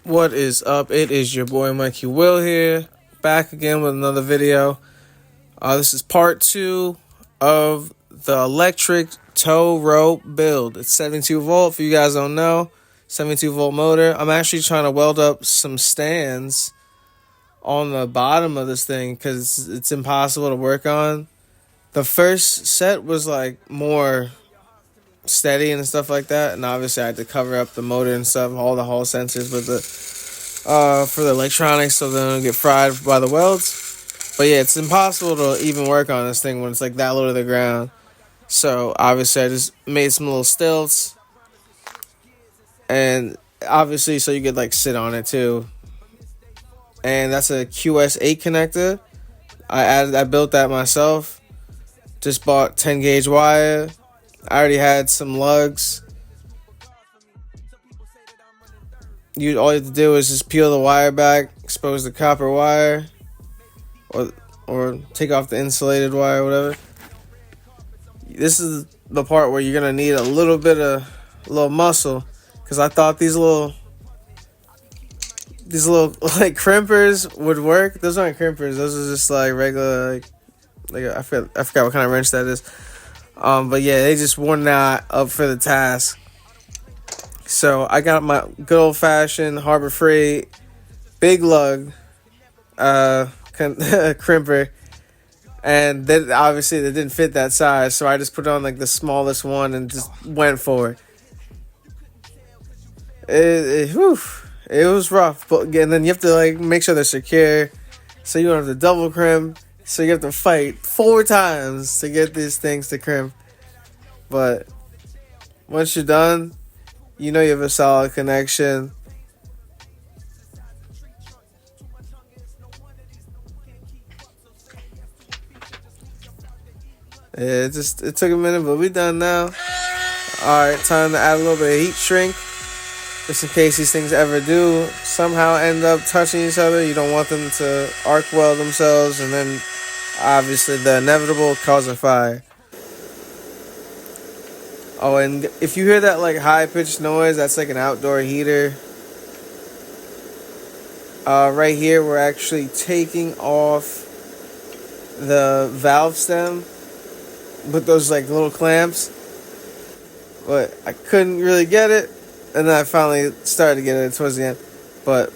What is up? It is your boy Mikeyyywill here, back again with another video. This is part 2 of the electric tow rope build. It's 72 volt, if you guys don't know, 72 volt motor. I'm actually trying to weld up some stands on the bottom of this thing because it's impossible to work on. The first set was like more steady and stuff like that, and obviously I had to cover up the motor and stuff, all the hall sensors with the for the electronics so they don't get fried by the welds. But yeah, it's impossible to even work on this thing when it's like that low to the ground. So obviously I just made some little stilts, and obviously so you could like sit on it too. And that's a QS8 connector. I built that myself. Just bought 10 gauge wire. I already had some lugs. All you have to do is just peel the wire back, expose the copper wire, or take off the insulated wire, whatever. This is the part where you're gonna need a little muscle, because I thought these little like crimpers would work. Those aren't crimpers. Those are just like regular like I forgot what kind of wrench that is. But yeah, they just were not up for the task. So I got my good old fashioned Harbor Freight big lug crimper, and then obviously they didn't fit that size, so I just put on like the smallest one and just went for it. It was rough, but again, then you have to like make sure they're secure, so you don't have to double crimp. So you have to fight 4 times to get these things to crimp. But once you're done, you know you have a solid connection. It took a minute, but we're done now. Alright, time to add a little bit of heat shrink. Just in case these things ever do somehow end up touching each other. You don't want them to arc weld themselves, and then obviously the inevitable cause a fire. Oh, and if you hear that like high-pitched noise, that's like an outdoor heater. Right here, we're actually taking off the valve stem with those like little clamps. But I couldn't really get it, and then I finally started to get it towards the end. But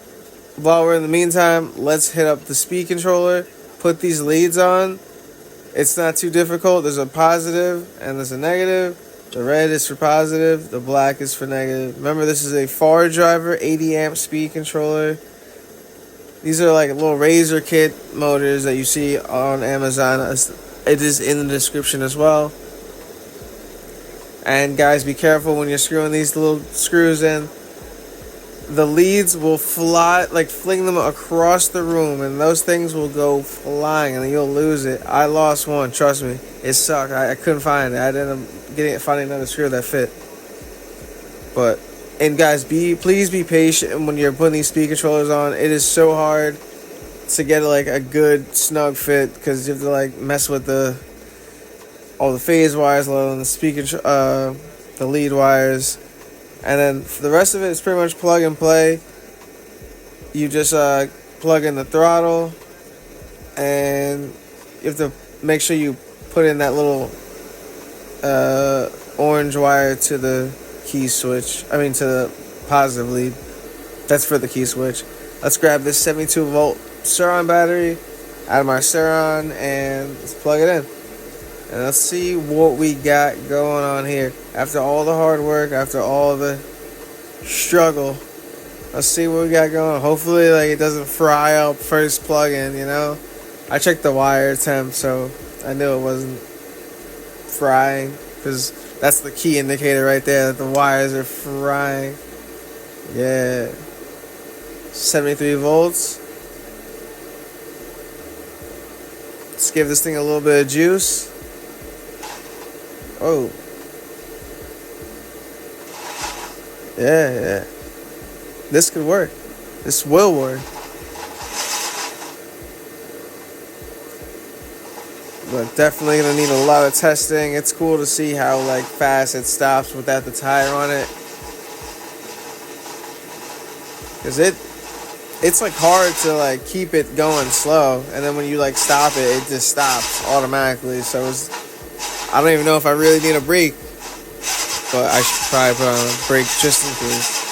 while we're in the meantime, let's hit up the speed controller, put these leads on. It's not too difficult. There's a positive and there's a negative. The red is for positive, the black is for negative. Remember, this is a far driver 80 amp speed controller. These are like little razor kit motors that you see on Amazon. It is in the description as well. And guys, be careful when you're screwing these little screws in. The leads will fly, like fling them across the room, and those things will go flying, and you'll lose it. I lost one, trust me. It sucked. I couldn't find it. I ended up finding another screw that fit. And guys, please be patient when you're putting these speed controllers on. It is so hard to get like a good snug fit, because you have to like mess with all the phase wires, and the the lead wires. And then for the rest of it, it's pretty much plug and play. You just plug in the throttle, and you have to make sure you put in that little orange wire to the key switch. To the positive lead. That's for the key switch. Let's grab this 72 volt Suron battery out of my Suron, and let's plug it in. And let's see what we got going on here. After all the hard work, after all the struggle, let's see what we got going on. Hopefully, like, it doesn't fry up first plug-in, you know? I checked the wire temp, so I knew it wasn't frying, because that's the key indicator right there, that the wires are frying. Yeah. 73 volts. Let's give this thing a little bit of juice. Oh. Yeah. This could work. This will work. But definitely gonna need a lot of testing. It's cool to see how like fast it stops without the tire on it. because it's like hard to like keep it going slow, and then when you like stop it, it just stops automatically. So I don't even know if I really need a brake, but I should probably put on a brake just in case.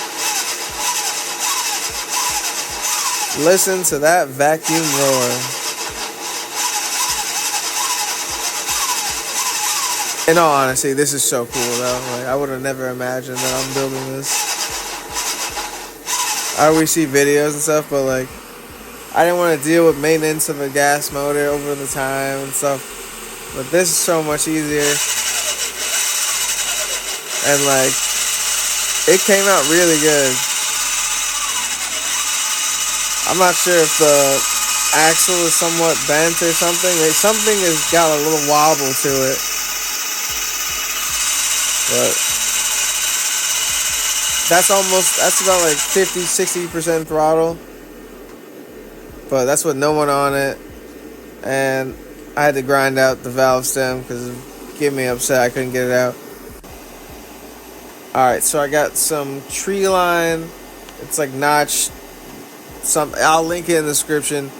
Listen to that vacuum roar. In all honesty, this is so cool though. Like, I would have never imagined that I'm building this. I always see videos and stuff, but like, I didn't want to deal with maintenance of a gas motor over the time and stuff. But this is so much easier. And like, it came out really good. I'm not sure if the axle is somewhat bent or something. Something has got a little wobble to it. But that's about like 50-60% throttle. But that's with no one on it. And I had to grind out the valve stem because it gave me upset I couldn't get it out. Alright, so I got some tree line. It's like notched. I'll link it in the description.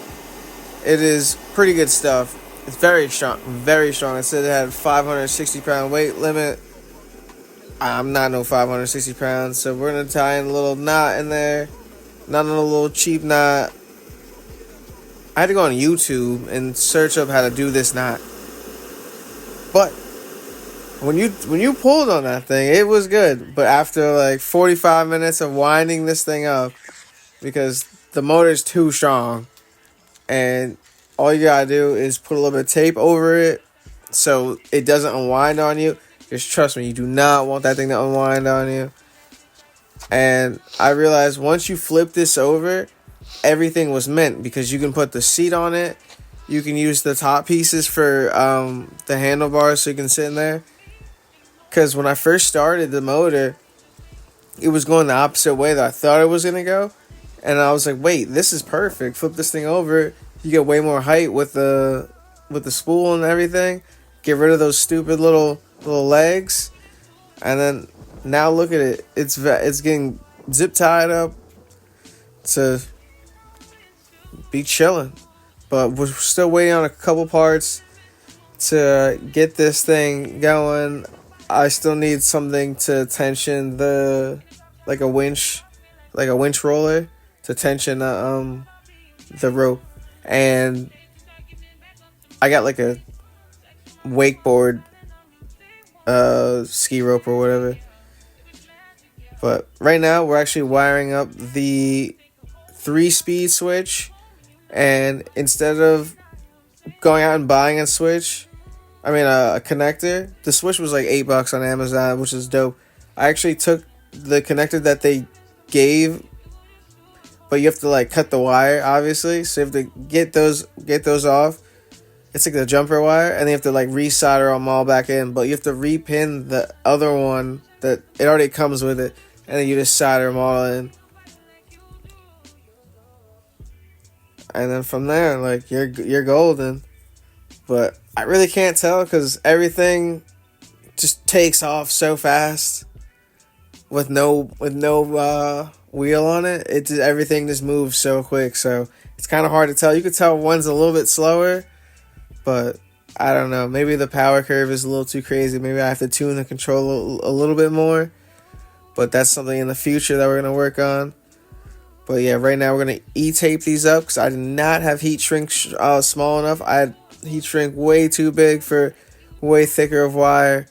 It is pretty good stuff. It's very strong, very strong. It said it had 560 pound weight limit. I'm not no 560 pounds, so we're gonna tie in a little knot in there. Not a little cheap knot. I had to go on YouTube and search up how to do this knot. But when you pulled on that thing, it was good. But after like 45 minutes of winding this thing up, because the motor's too strong, and all you gotta do is put a little bit of tape over it so it doesn't unwind on you. Just trust me, you do not want that thing to unwind on you. And I realized once you flip this over, everything was meant, because you can put the seat on it. You can use the top pieces for the handlebars so you can sit in there. Because when I first started the motor, it was going the opposite way that I thought it was going to go. And I was like, wait, this is perfect. Flip this thing over. You get way more height with the spool and everything. Get rid of those stupid little legs. And then now look at it. It's getting zip tied up to be chilling. But we're still waiting on a couple parts to get this thing going. I still need something to tension like a winch roller to tension the rope. And I got like a wakeboard ski rope or whatever. But right now we're actually wiring up the 3-speed switch, and instead of going out and buying a connector, the switch was like $8 on Amazon, which is dope. I actually took the connector that they gave, but you have to like cut the wire, obviously, so you have to get those off. It's like the jumper wire, and you have to like resolder them all back in, but you have to repin the other one that it already comes with it, and then you just solder them all in. And then from there, like, you're golden. But I really can't tell because everything just takes off so fast with no wheel on it. Everything just moves so quick, so it's kind of hard to tell. You could tell one's a little bit slower, but I don't know. Maybe the power curve is a little too crazy. Maybe I have to tune the control a little bit more. But that's something in the future that we're going to work on. But yeah, right now we're going to E-tape these up because I did not have heat shrink small enough. I had heat shrink way too big for way thicker of wire.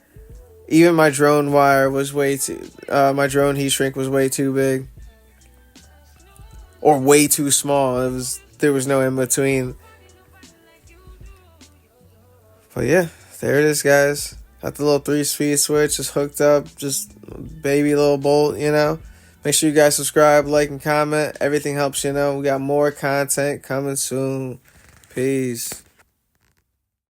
Even my drone wire was my drone heat shrink was way too big. Or way too small. There was no in between. But yeah, there it is, guys. Got the little 3-speed switch just hooked up. Just baby little bolt, you know. Make sure you guys subscribe, like, and comment. Everything helps, you know. We got more content coming soon. Peace.